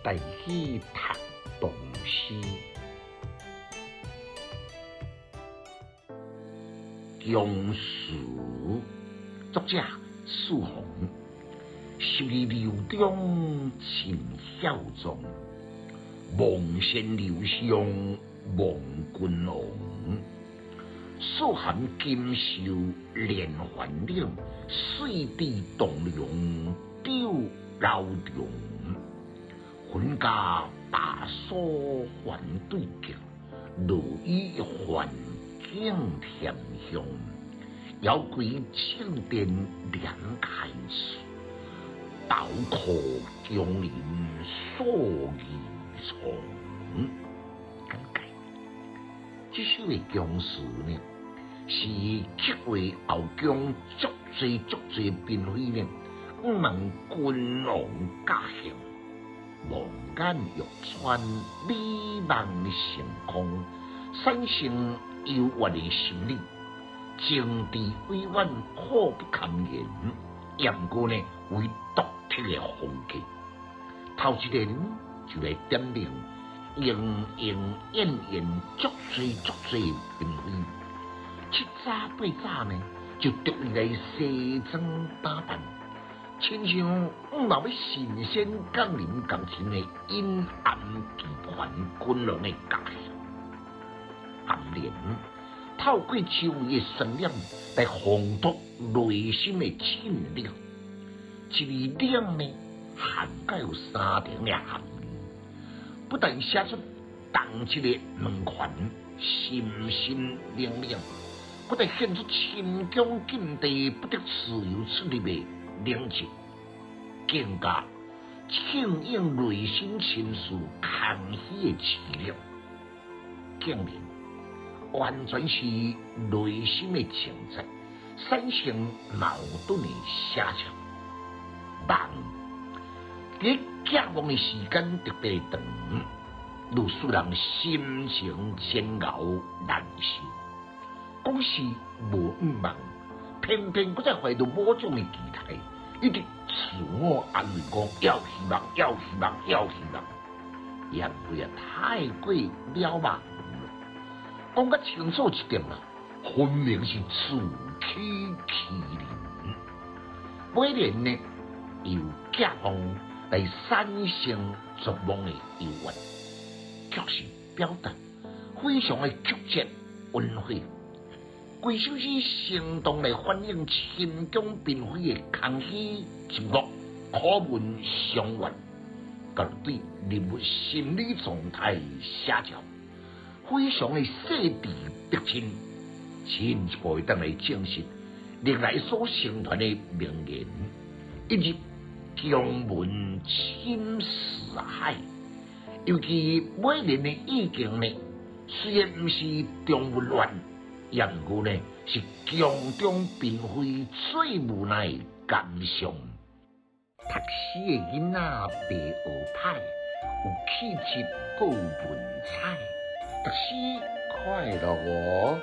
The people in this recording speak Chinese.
带去读唐诗。姜树，作者苏洪。十二流中情晓纵，望仙流上望君王。素含金秀连环岭，水滴东梁丢老中。浑家大锁还对镜，落雨还景甜香。遥归青殿两开始，倒客江陵锁二重。感慨，这首的姜词呢，是刻画后姜足多嫔妃呢，问君王家乡，望眼欲穿，美梦成空，产生幽怨的心理。情志委婉，苦不堪言。不过呢，为独特的风格。头一段就来点明，莺莺燕燕，足多嫔妃。七早八早呢，就独立来西装打扮，亲像要神仙降临感情的阴暗期盼君王的家乡。暗恋透过秋夜的神念来烘托内心的清凉。一字两呢，涵盖有三重的含义，不但写出动情的两款，心心凉凉，不但显出清江禁地不得自由出入的冷静，更加庆应内心情绪空虚的凄凉。竟然完全是内心的情节，产生矛盾的写照。梦在寄梦的时间特别长，愈使人心情煎熬难受。讲是无梦，偏偏搁再怀着某种的期待，一直自我安慰讲要希望，也不要太过渺茫。讲较清楚一点啦，分明是自欺欺人。每年呢，由寄梦来产生做梦的幽怨，确实表达非常的曲折温和。规首诗生动来反映心中嫔妃的空虚寂寞、苦闷伤怨，甲对人物心理状态写照。非常的细致逼真，进一步当来证实历来所成传的名言，一入姜文深似海。尤其每年的意境呢，虽然不是中文乱，也不过呢是江中嫔妃最无奈的感伤。读诗的囡仔白学派，有气质，够文采。读诗快乐哦！